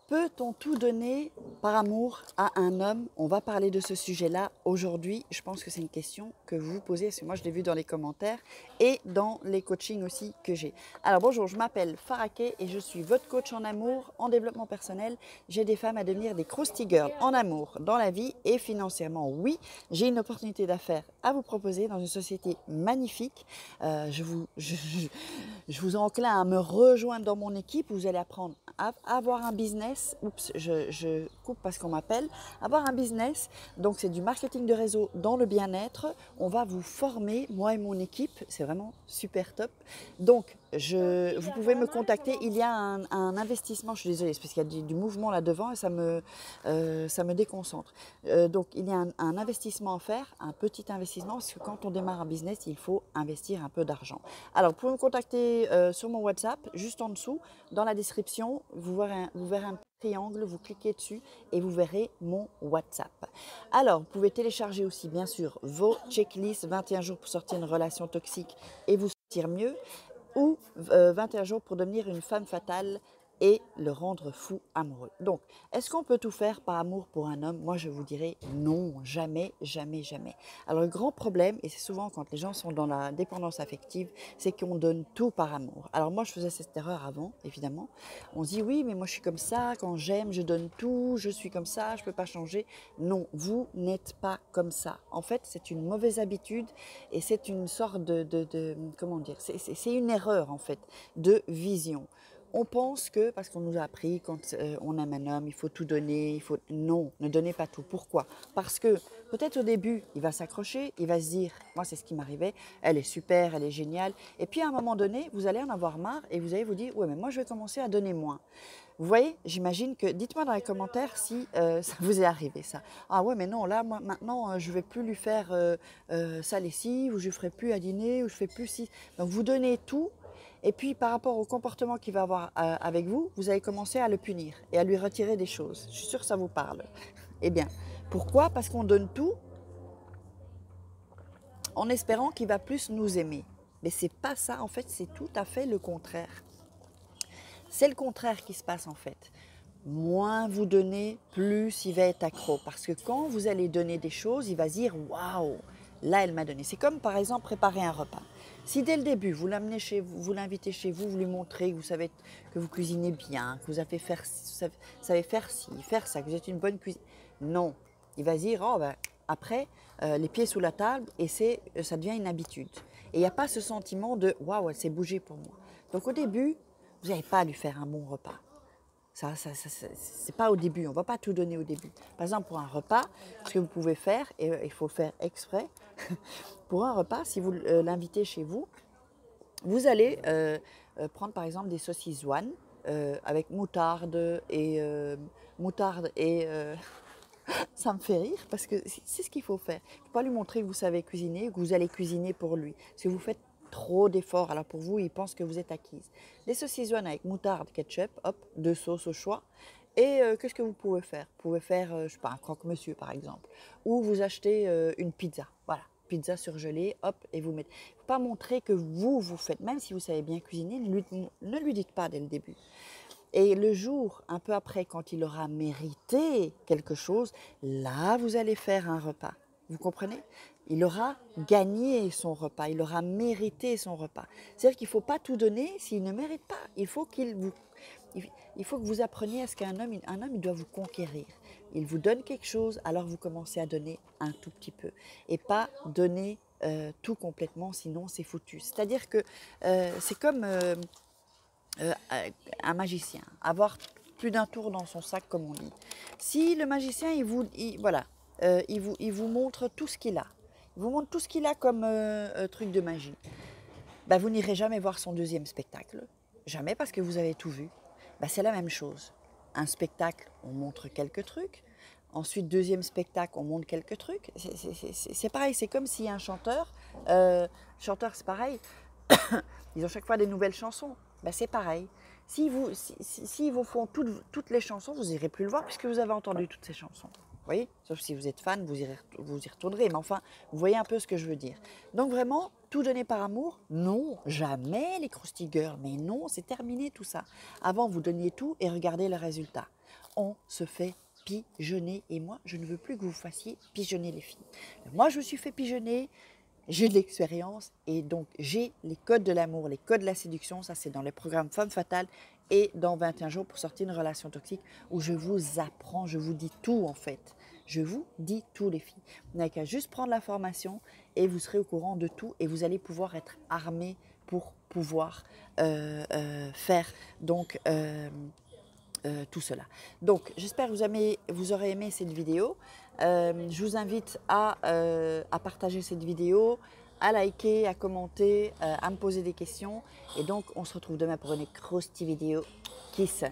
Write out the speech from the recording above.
Peut-on tout donner par amour à un homme? On va parler de ce sujet-là aujourd'hui. Je pense que c'est une question que vous vous posez, parce que moi je l'ai vu dans les commentaires et dans les coachings aussi que j'ai. Alors bonjour, je m'appelle Faraké et je suis votre coach en amour, en développement personnel. J'aide des femmes à devenir des Krusty Girls en amour, dans la vie et financièrement. Oui, j'ai une opportunité d'affaires à vous proposer dans une société magnifique. Je vous enclin à me rejoindre dans mon équipe. Vous allez apprendre à avoir un business. Oups, je coupe parce qu'on m'appelle. Avoir un business, donc c'est du marketing de réseau dans le bien-être. On va vous former, moi et mon équipe. C'est vraiment super top. Donc, vous pouvez me contacter. Il y a un investissement, je suis désolée, c'est parce qu'il y a du mouvement là devant et ça me déconcentre. Donc, il y a un investissement à faire, un petit investissement, parce que quand on démarre un business, il faut investir un peu d'argent. Alors, vous pouvez me contacter sur mon WhatsApp, juste en dessous, dans la description, vous verrez un triangle, vous cliquez dessus et vous verrez mon WhatsApp. Alors, vous pouvez télécharger aussi, bien sûr, vos checklists 21 jours pour sortir d'une relation toxique et vous sentir mieux, ou 21 jours pour devenir une femme fatale et le rendre fou amoureux. Donc, est-ce qu'on peut tout faire par amour pour un homme? Moi, je vous dirais non, jamais, jamais, jamais. Alors, le grand problème, et c'est souvent quand les gens sont dans la dépendance affective, c'est qu'on donne tout par amour. Alors, moi, je faisais cette erreur avant, évidemment. On se dit, oui, mais moi, je suis comme ça, quand j'aime, je donne tout, je suis comme ça, je ne peux pas changer. Non, vous n'êtes pas comme ça. En fait, c'est une mauvaise habitude et c'est une sorte comment dire, c'est une erreur, en fait, de vision. On pense que, parce qu'on nous a appris, quand on aime un homme, il faut tout donner, Non, ne donnez pas tout. Pourquoi? Parce que peut-être au début, il va s'accrocher, il va se dire, moi c'est ce qui m'arrivait, elle est super, elle est géniale. Et puis à un moment donné, vous allez en avoir marre et vous allez vous dire, ouais mais moi je vais commencer à donner moins. Vous voyez, j'imagine que, dites-moi dans les commentaires si ça vous est arrivé ça. Ah ouais mais non, là moi maintenant je ne vais plus lui faire sa lessive, ou je ne ferai plus à dîner, ou je ne fais plus si. Donc vous donnez tout. Et puis, par rapport au comportement qu'il va avoir avec vous, vous allez commencer à le punir et à lui retirer des choses. Je suis sûre que ça vous parle. Eh bien, pourquoi? Parce qu'on donne tout en espérant qu'il va plus nous aimer. Mais ce n'est pas ça, en fait, c'est tout à fait le contraire. C'est le contraire qui se passe, en fait. Moins vous donnez, plus il va être accro. Parce que quand vous allez donner des choses, il va se dire « Waouh, là, elle m'a donné ». C'est comme, par exemple, préparer un repas. Si dès le début, vous l'amenez chez vous, vous l'invitez chez vous, vous lui montrez que vous savez que vous cuisinez bien, que vous savez faire ci, faire ça, que vous êtes une bonne cuisine. Non, il va se dire, oh ben, après, les pieds sous la table, et ça devient une habitude. Et il n'y a pas ce sentiment de, waouh, elle s'est bougée pour moi. Donc au début, vous n'avez pas à lui faire un bon repas. C'est pas au début, on ne va pas tout donner au début. Par exemple, pour un repas, ce que vous pouvez faire, et il faut faire exprès, pour un repas, si vous l'invitez chez vous, vous allez prendre par exemple des saucisses One avec moutarde et ça me fait rire parce que c'est ce qu'il faut faire. Il ne faut pas lui montrer que vous savez cuisiner, que vous allez cuisiner pour lui. Si vous faites trop d'efforts, alors pour vous, il pense que vous êtes acquise. Des saucisses One avec moutarde, ketchup, hop, 2 sauces au choix. Et qu'est-ce que vous pouvez faire? Vous pouvez faire, je ne sais pas, un croque-monsieur par exemple. Ou vous achetez une pizza, voilà. Pizza surgelée, hop, et vous mettez. Il ne faut pas montrer que vous faites, même si vous savez bien cuisiner, ne lui dites pas dès le début. Et le jour, un peu après, quand il aura mérité quelque chose, là, vous allez faire un repas. Vous comprenez? Il aura gagné son repas, il aura mérité son repas. C'est-à-dire qu'il ne faut pas tout donner s'il ne mérite pas. Il faut que vous appreniez à ce qu'un homme, il doit vous conquérir. Il vous donne quelque chose, alors vous commencez à donner un tout petit peu. Et pas donner tout complètement, sinon c'est foutu. C'est-à-dire que c'est comme un magicien, avoir plus d'un tour dans son sac, comme on dit. Si le magicien, il vous montre tout ce qu'il a, il vous montre tout ce qu'il a comme truc de magie, ben, vous n'irez jamais voir son deuxième spectacle, jamais, parce que vous avez tout vu. Ben, c'est la même chose. Un spectacle, on montre quelques trucs. Ensuite, deuxième spectacle, on montre quelques trucs. C'est pareil, c'est comme si un chanteur, c'est pareil, ils ont chaque fois des nouvelles chansons. Ben, c'est pareil. S'ils vous font toutes les chansons, vous n'irez plus le voir puisque vous avez entendu toutes ces chansons. Vous voyez? Sauf si vous êtes fan, vous y retournerez. Mais enfin, vous voyez un peu ce que je veux dire. Donc vraiment, tout donner par amour? Non, jamais les croustilles girls. Mais non, c'est terminé tout ça. Avant, vous donniez tout et regardez le résultat. On se fait pigeonner. Et moi, je ne veux plus que vous fassiez pigeonner les filles. Moi, je me suis fait pigeonner. J'ai de l'expérience et donc j'ai les codes de l'amour, les codes de la séduction. Ça, c'est dans le programme Femme Fatale et dans 21 jours pour sortir une relation toxique où je vous apprends, je vous dis tout en fait. Je vous dis tout les filles. Vous n'avez qu'à juste prendre la formation et vous serez au courant de tout et vous allez pouvoir être armés pour pouvoir faire donc tout cela. Donc j'espère que vous aurez aimé cette vidéo. Je vous invite à partager cette vidéo, à liker, à commenter, à me poser des questions. Et donc on se retrouve demain pour une croustille vidéo. Kiss.